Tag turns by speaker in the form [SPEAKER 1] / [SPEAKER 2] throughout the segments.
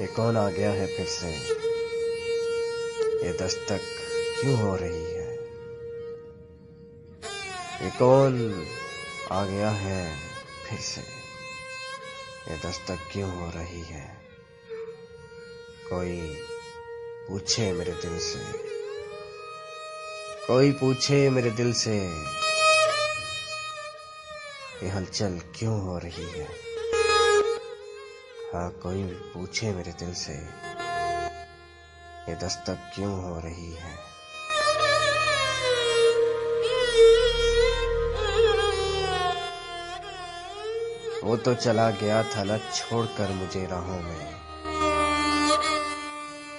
[SPEAKER 1] ये कौन आ गया है फिर से, ये दस्तक क्यों हो रही है। ये कौन आ गया है फिर से, ये दस्तक क्यों हो रही है। कोई पूछे मेरे दिल से, कोई पूछे मेरे दिल से, ये हलचल क्यों हो रही है। हाँ, कोई पूछे मेरे दिल से, ये दस्तक क्यों हो रही है। वो तो चला गया था ना छोड़कर मुझे राहों में,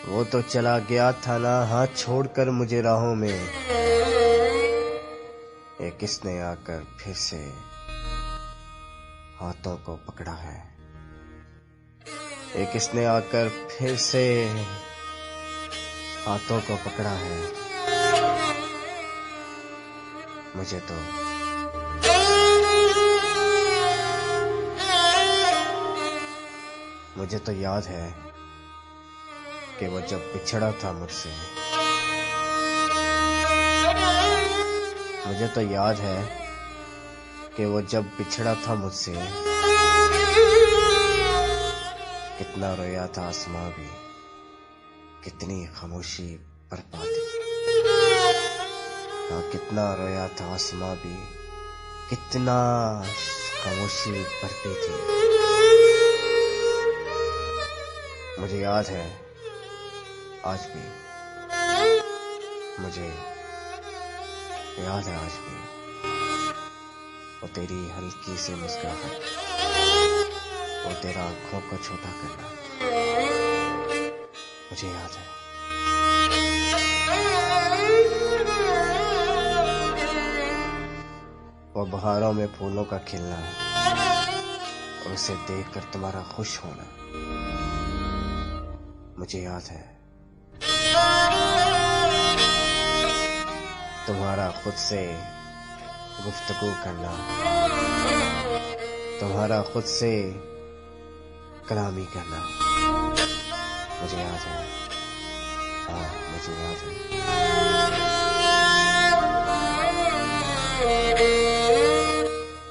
[SPEAKER 1] वो तो चला गया था ना हाँ छोड़कर मुझे राहों में। ये किसने आकर फिर से हाथों को पकड़ा है, ये किसने आकर फिर से हाथों को पकड़ा है। मुझे तो याद है कि वो जब बिछड़ा था मुझसे, मुझे तो याद है कि वो जब बिछड़ा था मुझसे, कितना रोया था आसमां भी, कितनी खामोशी बरपा थी। हाँ, कितना रोया था आसमां भी, कितना खामोशी बरपी थी। मुझे याद है आज भी, मुझे याद है आज भी वो तेरी हल्की सी मुस्कुराहट, वो तेरा आंखों को छोटा करना, मुझे याद है। वो बहारों में फूलों का खिलना और उसे देखकर तुम्हारा खुश होना, मुझे याद है। तुम्हारा खुद से गुफ्तगू करना, तुम्हारा खुद से कलामी करना, मुझे याद है। हाँ, मुझे याद है।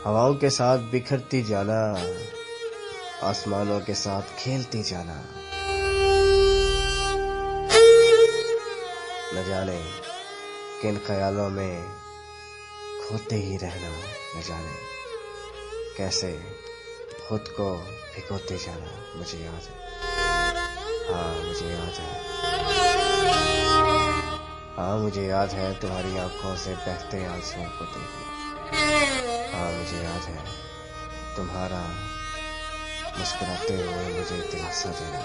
[SPEAKER 1] हवाओं के साथ बिखरती जाना, आसमानों के साथ खेलती जाना, न जाने किन ख्यालों में खोते ही रहना, न जाने कैसे खुद को भिगोते जाना, मुझे याद है। हाँ, मुझे याद है। हाँ, मुझे याद है तुम्हारी आंखों से बहते आंसुओं को देखना। हाँ, मुझे याद है तुम्हारा मुस्कुराते हुए मुझे दिलासा देना।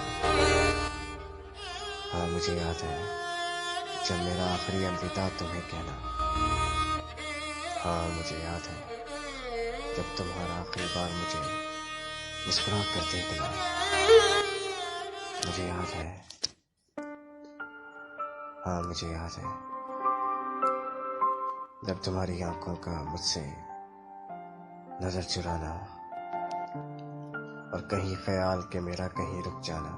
[SPEAKER 1] हाँ, मुझे याद है जब मेरा आखिरी अलविदा तुम्हें कहना। हाँ, मुझे याद है जब तुम्हारा आखिरी बार मुझे मुस्कुरा कर देखना, मुझे याद है। हाँ, मुझे याद है जब तुम्हारी आंखों का मुझसे नजर चुराना और कहीं ख्याल के मेरा कहीं रुक जाना।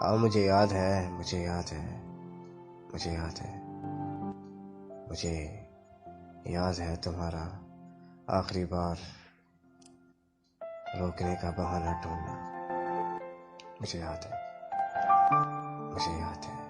[SPEAKER 1] हाँ, मुझे याद है, मुझे याद है, मुझे याद है, मुझे याद है तुम्हारा आखिरी बार रोकने का बहाना ढूंढना, मुझे याद है, मुझे याद है।